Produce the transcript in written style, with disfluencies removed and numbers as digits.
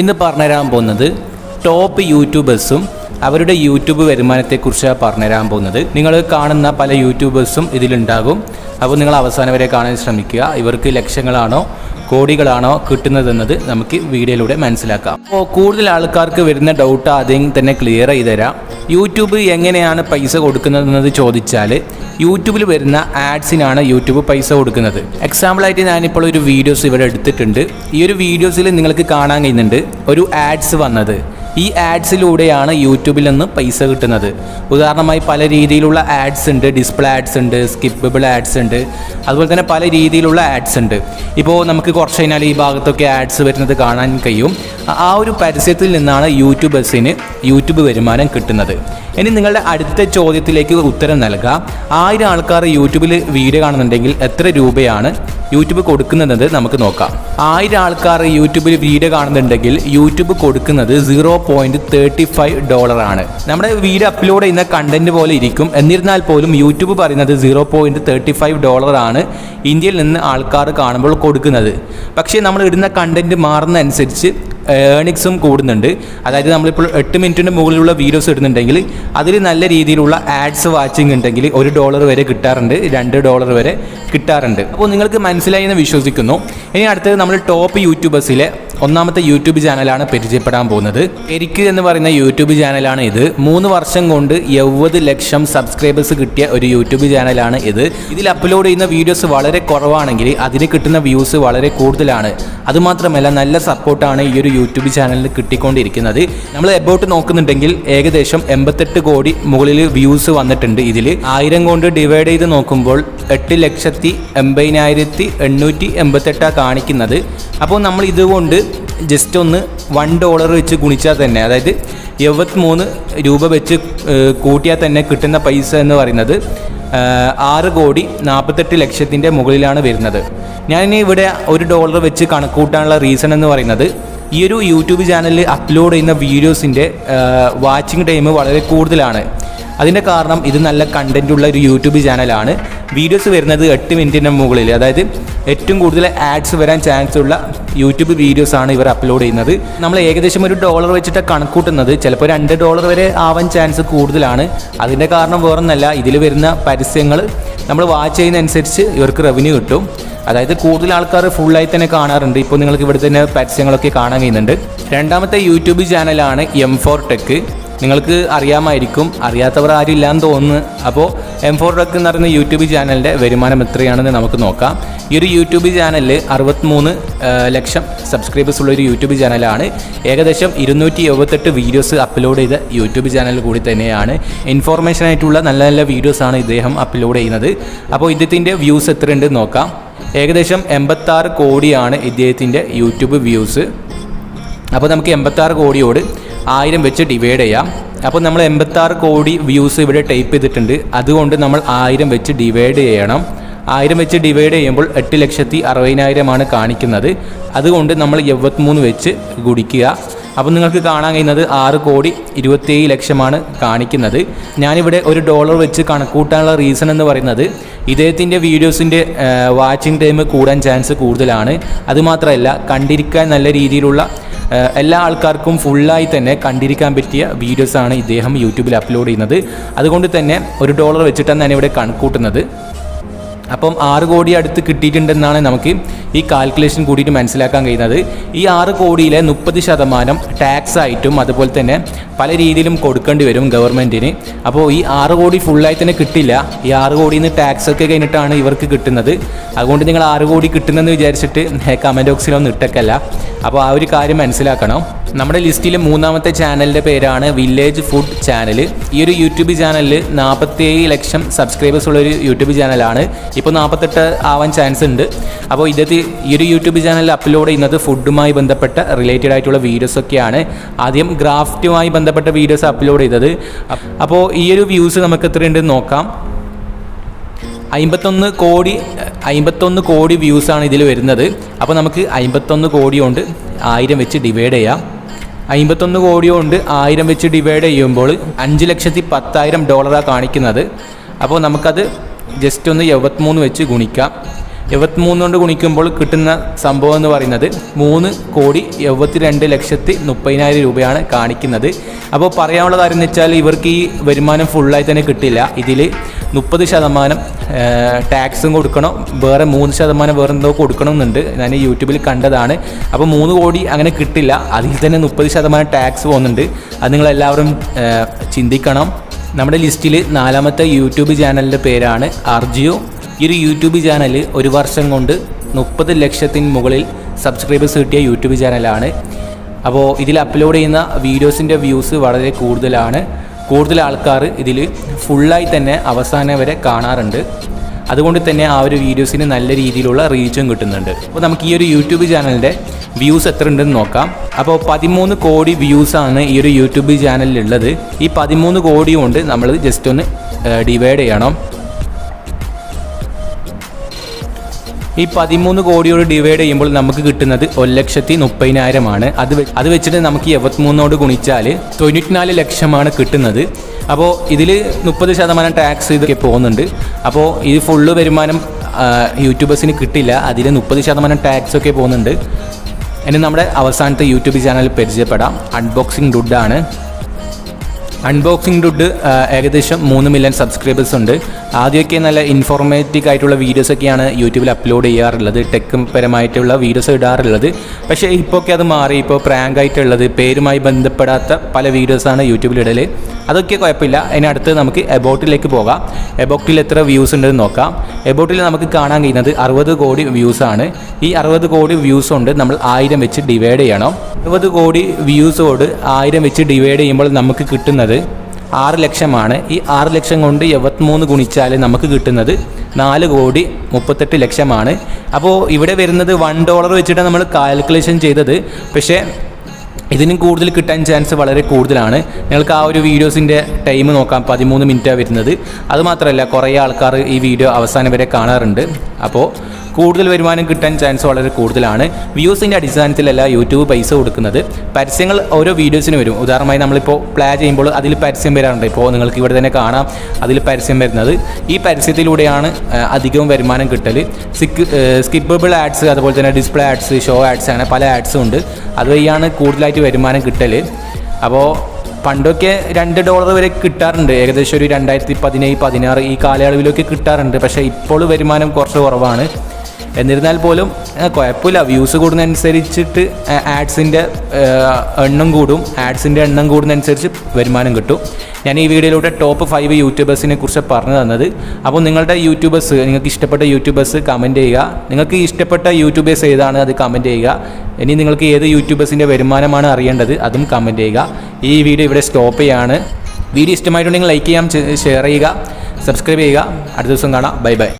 ഇന്ന് പറഞ്ഞുതരാൻ പോകുന്നത് ടോപ്പ് യൂട്യൂബേഴ്സും അവരുടെ യൂട്യൂബ് വരുമാനത്തെക്കുറിച്ചാണ് പറഞ്ഞുതരാൻ പോകുന്നത്. നിങ്ങൾ കാണുന്ന പല യൂട്യൂബേഴ്സും ഇതിലുണ്ടാകും. അപ്പോൾ നിങ്ങൾ അവസാനം വരെ കാണാൻ ശ്രമിക്കുക. ഇവർക്ക് ലക്ഷങ്ങളാണോ കോടികളാണോ കിട്ടുന്നതെന്നത് നമുക്ക് വീഡിയോയിലൂടെ മനസ്സിലാക്കാം. അപ്പോൾ കൂടുതൽ ആൾക്കാർക്ക് വരുന്ന ഡൗട്ട് ആദ്യം തന്നെ ക്ലിയർ ചെയ്ത് തരാം. യൂട്യൂബ് എങ്ങനെയാണ് പൈസ കൊടുക്കുന്നതെന്നത് ചോദിച്ചാൽ യൂട്യൂബിൽ വരുന്ന ആഡ്സിനാണ് യൂട്യൂബ് പൈസ കൊടുക്കുന്നത്. എക്സാമ്പിളായിട്ട് ഞാനിപ്പോൾ ഒരു വീഡിയോസ് ഇവിടെ എടുത്തിട്ടുണ്ട്. ഈ ഒരു വീഡിയോസിൽ നിങ്ങൾക്ക് കാണാൻ കഴിയുന്നുണ്ട് ഒരു ആഡ്സ് വന്നത്. ഈ ആഡ്സിലൂടെയാണ് യൂട്യൂബിൽ നിന്ന് പൈസ കിട്ടുന്നത്. ഉദാഹരണമായി പല രീതിയിലുള്ള ആഡ്സ് ഉണ്ട്. ഡിസ്പ്ലേ ആഡ്സ് ഉണ്ട്, സ്കിപ്പബിൾ ആഡ്സ് ഉണ്ട്, അതുപോലെ തന്നെ പല രീതിയിലുള്ള ആഡ്സ് ഉണ്ട്. ഇപ്പോൾ നമുക്ക് കുറച്ച് കഴിഞ്ഞാൽ ഈ ഭാഗത്തൊക്കെ ആഡ്സ് വരുന്നത് കാണാൻ കഴിയും. ആ ഒരു പരസ്യത്തിൽ നിന്നാണ് യൂട്യൂബേഴ്സിന് യൂട്യൂബ് വരുമാനം കിട്ടുന്നത്. ഇനി നിങ്ങളുടെ അടുത്ത ചോദ്യത്തിലേക്ക് ഉത്തരം നൽകാം. 1000 ആൾക്കാർ യൂട്യൂബിൽ വീഡിയോ കാണുന്നുണ്ടെങ്കിൽ എത്ര രൂപയാണ് യൂട്യൂബ് കൊടുക്കുന്നത് നമുക്ക് നോക്കാം. 1000 ആൾക്കാർ യൂട്യൂബിൽ വീഡിയോ കാണുന്നുണ്ടെങ്കിൽ യൂട്യൂബ് കൊടുക്കുന്നത് $0.35 ആണ്. നമ്മുടെ വീഡിയോ അപ്ലോഡ് ചെയ്യുന്ന കണ്ടന്റ് പോലെ ഇരിക്കും. എന്നിരുന്നാൽ പോലും യൂട്യൂബ് പറയുന്നത് $0.35 ആണ് ഇന്ത്യയിൽ നിന്ന് ആൾക്കാർ കാണുമ്പോൾ കൊടുക്കുന്നത്. പക്ഷേ നമ്മൾ ഇടുന്ന കണ്ടന്റ് മാറുന്ന അനുസരിച്ച് ഏണിങ്സും കൂടുന്നുണ്ട്. അതായത് നമ്മളിപ്പോൾ 8 മിനിറ്റിന് മുകളിലുള്ള വീഡിയോസ് ഇടുന്നുണ്ടെങ്കിൽ അതിൽ നല്ല രീതിയിലുള്ള ആഡ്സ് വാച്ചിങ് ഉണ്ടെങ്കിൽ $1 വരെ കിട്ടാറുണ്ട്, $2 വരെ കിട്ടാറുണ്ട്. അപ്പോൾ നിങ്ങൾക്ക് മനസ്സിലായി എന്ന് വിശ്വസിക്കുന്നു. ഇനി അടുത്തത് നമ്മൾ ടോപ്പ് യൂട്യൂബേഴ്സിലെ ഒന്നാമത്തെ യൂട്യൂബ് ചാനലാണ് പരിചയപ്പെടാൻ പോകുന്നത്. കരിക്ക് എന്ന് പറയുന്ന യൂട്യൂബ് ചാനലാണ് ഇത്. 3 വർഷം കൊണ്ട് 70 ലക്ഷം സബ്സ്ക്രൈബേഴ്സ് കിട്ടിയ ഒരു യൂട്യൂബ് ചാനലാണ് ഇത്. ഇതിൽ അപ്ലോഡ് ചെയ്യുന്ന വീഡിയോസ് വളരെ കുറവാണെങ്കിൽ അതിന് കിട്ടുന്ന വ്യൂസ് വളരെ കൂടുതലാണ്. അതുമാത്രമല്ല നല്ല സപ്പോർട്ടാണ് ഈ ഒരു യൂട്യൂബ് ചാനലിന് കിട്ടിക്കൊണ്ടിരിക്കുന്നത്. നമ്മൾ എബൌട്ട് നോക്കുന്നുണ്ടെങ്കിൽ ഏകദേശം 88 കോടി മുകളിൽ വ്യൂസ് വന്നിട്ടുണ്ട്. ഇതിൽ 1000 കൊണ്ട് ഡിവൈഡ് ചെയ്ത് നോക്കുമ്പോൾ 8,80,888 കാണിക്കുന്നത്. അപ്പോൾ നമ്മൾ ഇതുകൊണ്ട് ജസ്റ്റ് ഒന്ന് $1 വെച്ച് ഗുണിച്ചാൽ തന്നെ, അതായത് 73 രൂപ വെച്ച് കൂട്ടിയാൽ തന്നെ കിട്ടുന്ന പൈസ എന്ന് പറയുന്നത് 6,48,00,000 മുകളിലാണ് വരുന്നത്. ഞാനിനി ഇവിടെ $1 വെച്ച് കണക്കൂട്ടാനുള്ള റീസൺ എന്ന് പറയുന്നത് ഈ ഒരു യൂട്യൂബ് ചാനലിൽ അപ്ലോഡ് ചെയ്യുന്ന വീഡിയോസിൻ്റെ വാച്ചിങ് ടൈം വളരെ കൂടുതലാണ്. അതിൻ്റെ കാരണം ഇത് നല്ല കണ്ടൻ്റ് ഉള്ള ഒരു യൂട്യൂബ് ചാനലാണ്. വീഡിയോസ് വരുന്നത് 8 മിനിറ്റിന് മുകളിൽ, അതായത് ഏറ്റവും കൂടുതൽ ആഡ്സ് വരാൻ ചാൻസ് ഉള്ള യൂട്യൂബ് വീഡിയോസാണ് ഇവർ അപ്ലോഡ് ചെയ്യുന്നത്. നമ്മൾ ഏകദേശം $1 വെച്ചിട്ട് കണക്കൂട്ടുന്നത് ചിലപ്പോൾ $2 വരെ ആവാൻ ചാൻസ് കൂടുതലാണ്. അതിൻ്റെ കാരണം വേറൊന്നല്ല, ഇതിൽ വരുന്ന പരസ്യങ്ങൾ നമ്മൾ വാച്ച് ചെയ്യുന്നതനുസരിച്ച് ഇവർക്ക് റവന്യൂ കിട്ടും. അതായത് കൂടുതൽ ആൾക്കാർ ഫുള്ളായി തന്നെ കാണാറുണ്ട്. ഇപ്പോൾ നിങ്ങൾക്ക് ഇവിടെ തന്നെ പരസ്യങ്ങളൊക്കെ കാണാൻ കഴിയുന്നുണ്ട്. രണ്ടാമത്തെ യൂട്യൂബ് ചാനലാണ് M4 ടെക്. നിങ്ങൾക്ക് അറിയാമായിരിക്കും, അറിയാത്തവർ ആരും ഇല്ലാന്ന് തോന്നുന്നു. അപ്പോൾ M4 ടെക് എന്ന് പറയുന്ന യൂട്യൂബ് ചാനലിൻ്റെ വരുമാനം എത്രയാണെന്ന് നമുക്ക് നോക്കാം. ഈ ഒരു യൂട്യൂബ് ചാനലിൽ 63 ലക്ഷം സബ്സ്ക്രൈബേഴ്സ് ഉള്ള ഒരു യൂട്യൂബ് ചാനലാണ്. ഏകദേശം 278 വീഡിയോസ് അപ്ലോഡ് ചെയ്ത യൂട്യൂബ് ചാനൽ കൂടി തന്നെയാണ്. ഇൻഫോർമേഷൻ ആയിട്ടുള്ള നല്ല നല്ല വീഡിയോസാണ് ഇദ്ദേഹം അപ്ലോഡ് ചെയ്യുന്നത്. അപ്പോൾ ഇദ്ദേഹത്തിൻ്റെ വ്യൂസ് എത്രയുണ്ട് നോക്കാം. ഏകദേശം 86 കോടിയാണ് ഇദ്ദേഹത്തിൻ്റെ യൂട്യൂബ് വ്യൂസ്. അപ്പോൾ നമുക്ക് 86 കോടിയോട് 1000 വെച്ച് ഡിവൈഡ് ചെയ്യാം. അപ്പോൾ നമ്മൾ 86 കോടി വ്യൂസ് ഇവിടെ ടൈപ്പ് ചെയ്തിട്ടുണ്ട്. അതുകൊണ്ട് നമ്മൾ 1000 വെച്ച് ഡിവൈഡ് ചെയ്യണം. 1000 വെച്ച് ഡിവൈഡ് ചെയ്യുമ്പോൾ 8,60,000 കാണിക്കുന്നത്. അതുകൊണ്ട് നമ്മൾ 73 വെച്ച് ഗുണിക്കുക. അപ്പോൾ നിങ്ങൾക്ക് കാണാൻ കഴിയുന്നത് 6,27,00,000 കാണിക്കുന്നത്. ഞാനിവിടെ $1 വെച്ച് കണക്കൂട്ടാനുള്ള റീസൺ എന്ന് പറയുന്നത് ഇദ്ദേഹത്തിൻ്റെ വീഡിയോസിൻ്റെ വാച്ചിങ് ടൈം കൂടാൻ ചാൻസ് കൂടുതലാണ്. അതുമാത്രമല്ല കണ്ടിരിക്കാൻ നല്ല രീതിയിലുള്ള എല്ലാ ആൾക്കാർക്കും ഫുള്ളായി തന്നെ കണ്ടിരിക്കാൻ പറ്റിയ വീഡിയോസാണ് ഇദ്ദേഹം യൂട്യൂബിൽ അപ്ലോഡ് ചെയ്യുന്നത്. അതുകൊണ്ട് തന്നെ $1 വെച്ചിട്ടാണ് ഞാനിവിടെ കണക്കൂട്ടുന്നത്. അപ്പം 6 കോടി അടുത്ത് കിട്ടിയിട്ടുണ്ടെന്നാണ് നമുക്ക് ഈ കാൽക്കുലേഷൻ കൂടിയിട്ട് മനസ്സിലാക്കാൻ കഴിയുന്നത്. ഈ 6 കോടിയിലെ 30% ടാക്സ് ആയിട്ടും അതുപോലെ തന്നെ പല രീതിയിലും കൊടുക്കേണ്ടി വരും ഗവൺമെൻറ്റിന്. അപ്പോൾ ഈ 6 കോടി ഫുള്ളായി തന്നെ കിട്ടില്ല. ഈ 6 കോടിയിൽ നിന്ന് ടാക്സ് ഒക്കെ കഴിഞ്ഞിട്ടാണ് ഇവർക്ക് കിട്ടുന്നത്. അതുകൊണ്ട് നിങ്ങൾ 6 കോടി കിട്ടുന്നെന്ന് വിചാരിച്ചിട്ട് കമൻറ്റ് ബോക്സിലൊന്നും ഇട്ടേക്കല്ല. അപ്പോൾ ആ ഒരു കാര്യം മനസ്സിലാക്കണം. നമ്മുടെ ലിസ്റ്റിൽ 3ാമത്തെ ചാനലിൻ്റെ പേരാണ് വില്ലേജ് ഫുഡ് ചാനൽ. ഈ ഒരു യൂട്യൂബ് ചാനലിൽ 47 ലക്ഷം സബ്സ്ക്രൈബേഴ്സ് ഉള്ളൊരു യൂട്യൂബ് ചാനലാണ്. ഇപ്പോൾ 48 ആവാൻ ചാൻസ് ഉണ്ട്. അപ്പോൾ ഈ ഒരു യൂട്യൂബ് ചാനലിൽ അപ്ലോഡ് ചെയ്യുന്നത് ഫുഡുമായി ബന്ധപ്പെട്ട റിലേറ്റഡ് ആയിട്ടുള്ള വീഡിയോസൊക്കെയാണ്. ആദ്യം ഗ്രാഫ്റ്റുമായി ബന്ധപ്പെട്ട വീഡിയോസ് അപ്ലോഡ് ചെയ്തത്. അപ്പോൾ ഈ ഒരു വ്യൂസ് നമുക്ക് എത്രയുണ്ടെന്ന് നോക്കാം. 51 കോടി വ്യൂസാണ് ഇതിൽ വരുന്നത്. അപ്പോൾ നമുക്ക് 51 കോടി കൊണ്ട് 1000 വെച്ച് ഡിവൈഡ് ചെയ്യാം. 51 കോടി കൊണ്ട് 1000 വെച്ച് ഡിവൈഡ് ചെയ്യുമ്പോൾ $5,10,000 കാണിക്കുന്നത്. അപ്പോൾ നമുക്കത് ജസ്റ്റ് ഒന്ന് 73 വെച്ച് ഗുണിക്കാം. 73 കൊണ്ട് ഗുണിക്കുമ്പോൾ കിട്ടുന്ന സംഭവം എന്ന് പറയുന്നത് 3,72,30,000 രൂപയാണ് കാണിക്കുന്നത്. അപ്പോൾ പറയാനുള്ള കാര്യം എന്ന് വെച്ചാൽ ഇവർക്ക് ഈ വരുമാനം ഫുള്ളായി തന്നെ കിട്ടില്ല. ഇതിൽ 30% ടാക്സും കൊടുക്കണം, വേറെ 3% വേറെ എന്തോ കൊടുക്കണമെന്നുണ്ട്. ഞാൻ യൂട്യൂബിൽ കണ്ടതാണ്. അപ്പോൾ 3 കോടി അങ്ങനെ കിട്ടില്ല, അതിൽ തന്നെ 30% ടാക്സ് പോകുന്നുണ്ട്. അത് നിങ്ങളെല്ലാവരും ചിന്തിക്കണം. നമ്മുടെ ലിസ്റ്റിൽ 4ാമത്തെ യൂട്യൂബ് ചാനലിൻ്റെ പേരാണ് അർജ്യൂ. ഈ ഒരു യൂട്യൂബ് ചാനൽ ഒരു വർഷം കൊണ്ട് 30 ലക്ഷത്തിന് മുകളിൽ സബ്സ്ക്രൈബേഴ്സ് കിട്ടിയ യൂട്യൂബ് ചാനലാണ്. അപ്പോൾ ഇതിൽ അപ്ലോഡ് ചെയ്യുന്ന വീഡിയോസിൻ്റെ വ്യൂസ് വളരെ കൂടുതലാണ്. കൂടുതൽ ആൾക്കാർ ഇതിൽ ഫുള്ളായി തന്നെ അവസാനം വരെ കാണാറുണ്ട്. അതുകൊണ്ട് തന്നെ ആ ഒരു വീഡിയോസിന് നല്ല രീതിയിലുള്ള റീച്ചും കിട്ടുന്നുണ്ട്. അപ്പോൾ നമുക്ക് ഈ ഒരു യൂട്യൂബ് ചാനലിൻ്റെ വ്യൂസ് എത്ര ഉണ്ടെന്ന് നോക്കാം. അപ്പോൾ 13 കോടി വ്യൂസാണ് ഈ ഒരു യൂട്യൂബ് ചാനലിലുള്ളത്. ഈ 13 കോടി കൊണ്ട് നമ്മൾ ജസ്റ്റ് ഒന്ന് ഡിവൈഡ് ചെയ്യണം. ഈ 13 കോടിയോട് ഡിവൈഡ് ചെയ്യുമ്പോൾ നമുക്ക് കിട്ടുന്നത് 1,30,000 അത് വെച്ചിട്ട് നമുക്ക് 73 ഗുണിച്ചാൽ 94 ലക്ഷമാണ് കിട്ടുന്നത്. അപ്പോൾ ഇതിൽ 30% ടാക്സ് ഇതൊക്കെ പോകുന്നുണ്ട്. അപ്പോൾ ഇത് ഫുള്ള് വരുമാനം യൂട്യൂബേഴ്സിന് കിട്ടില്ല, അതിൽ 30% ടാക്സൊക്കെ പോകുന്നുണ്ട്. ഇനി നമ്മുടെ അവസാനത്തെ യൂട്യൂബ് ചാനൽ പരിചയപ്പെടാം. അൺബോക്സിംഗ് ഡുഡാണ്. അൺബോക്സിംഗ് ഡുഡ് ഏകദേശം 3 മില്യൺ സബ്സ്ക്രൈബേഴ്സ് ഉണ്ട്. ആദ്യമൊക്കെ നല്ല ഇൻഫോർമേറ്റീവ് ആയിട്ടുള്ള വീഡിയോസൊക്കെയാണ് യൂട്യൂബിൽ അപ്ലോഡ് ചെയ്യാറുള്ളത്, ടെക് പരമായിട്ടുള്ള വീഡിയോസ് ഇടാറുള്ളത്. പക്ഷേ ഇപ്പോഴൊക്കെ അത് മാറി. ഇപ്പോൾ പ്രാങ്ക് ആയിട്ടുള്ളത്, പേരുമായി ബന്ധപ്പെടാത്ത പല വീഡിയോസാണ് യൂട്യൂബിൽ ഇടൽ. അതൊക്കെ കുഴപ്പമില്ല. അതിനടുത്ത് നമുക്ക് എബൌട്ടിലേക്ക് പോകാം. എബൌട്ടിൽ എത്ര വ്യൂസ് ഉണ്ടെന്ന് നോക്കാം. എബൌട്ടിൽ നമുക്ക് കാണാൻ കഴിയുന്നത് 60 കോടി വ്യൂസാണ്. ഈ 60 കോടി വ്യൂസ് കൊണ്ട് നമ്മൾ 1000 വെച്ച് ഡിവൈഡ് ചെയ്യണം. 60 കോടി വ്യൂസോട് 1000 വെച്ച് ഡിവൈഡ് ചെയ്യുമ്പോൾ നമുക്ക് കിട്ടുന്നത് 6 ലക്ഷമാണ്. ഈ 6 ലക്ഷം കൊണ്ട് 73 ഗുണിച്ചാൽ നമുക്ക് കിട്ടുന്നത് 4,38 ലക്ഷമാണ്. അപ്പോൾ ഇവിടെ വരുന്നത് $1 വെച്ചിട്ടാണ് നമ്മൾ കാൽക്കുലേഷൻ ചെയ്തത്. പക്ഷേ ഇതിനും കൂടുതൽ കിട്ടാൻ ചാൻസ് വളരെ കൂടുതലാണ്. നിങ്ങൾക്ക് ആ ഒരു വീഡിയോസിൻ്റെ ടൈം നോക്കാം, 13 മിനിറ്റാണ് വരുന്നത്. അതുമാത്രമല്ല കുറേ ആൾക്കാർ ഈ വീഡിയോ അവസാനം വരെ കാണാറുണ്ട്. അപ്പോൾ കൂടുതൽ വരുമാനം കിട്ടാൻ ചാൻസ് വളരെ കൂടുതലാണ്. വ്യൂസിൻ്റെ അടിസ്ഥാനത്തിലല്ല യൂട്യൂബ് പൈസ കൊടുക്കുന്നത്. പരസ്യങ്ങൾ ഓരോ വീഡിയോസിന് വരും. ഉദാഹരണമായി നമ്മളിപ്പോൾ പ്ലേ ചെയ്യുമ്പോൾ അതിൽ പരസ്യം വരാറുണ്ട്. ഇപ്പോൾ നിങ്ങൾക്ക് ഇവിടെ തന്നെ കാണാം അതിൽ പരസ്യം വരുന്നത്. ഈ പരസ്യത്തിലൂടെയാണ് അധികവും വരുമാനം കിട്ടൽ. സ്കിപ്പബിൾ ആഡ്സ്, അതുപോലെ തന്നെ ഡിസ്പ്ലേ ആഡ്സ്, ഷോ ആഡ്സ്, അങ്ങനെ പല ആഡ്സും ഉണ്ട്. അതുവഴിയാണ് കൂടുതലായിട്ട് വരുമാനം കിട്ടൽ. അപ്പോൾ പണ്ടൊക്കെ $2 വരെ കിട്ടാറുണ്ട്, ഏകദേശം ഒരു 2017-16 ഈ കാലയളവിലൊക്കെ കിട്ടാറുണ്ട്. പക്ഷേ ഇപ്പോൾ വരുമാനം കുറച്ച് കുറവാണ്. എന്നിരുന്നാൽ പോലും കുഴപ്പമില്ല. വ്യൂസ് കൂടുന്നതനുസരിച്ചിട്ട് ആഡ്സിൻ്റെ എണ്ണം കൂടും. ആഡ്സിൻ്റെ എണ്ണം കൂടുന്നതനുസരിച്ച് വരുമാനം കിട്ടും. ഞാൻ ഈ വീഡിയോയിലൂടെ ടോപ്പ് 5 യൂട്യൂബേഴ്സിനെ കുറിച്ച് പറഞ്ഞു തന്നത്. അപ്പോൾ നിങ്ങളുടെ യൂട്യൂബേഴ്സ്, നിങ്ങൾക്ക് ഇഷ്ടപ്പെട്ട യൂട്യൂബേഴ്സ് കമൻറ്റ് ചെയ്യുക. നിങ്ങൾക്ക് ഇഷ്ടപ്പെട്ട യൂട്യൂബേഴ്സ് ഏതാണ് അത് കമൻറ്റ് ചെയ്യുക. ഇനി നിങ്ങൾക്ക് ഏത് യൂട്യൂബേഴ്സിൻ്റെ വരുമാനമാണ് അറിയേണ്ടത് അതും കമൻറ്റ് ചെയ്യുക. ഈ വീഡിയോ ഇവിടെ സ്റ്റോപ്പ് ചെയ്യാണ്. വീഡിയോ ഇഷ്ടമായിട്ടുണ്ടെങ്കിൽ ലൈക്ക് ചെയ്യാം, ഷെയർ ചെയ്യുക, സബ്സ്ക്രൈബ് ചെയ്യുക. അടുത്ത ദിവസം കാണാം. Bye bye.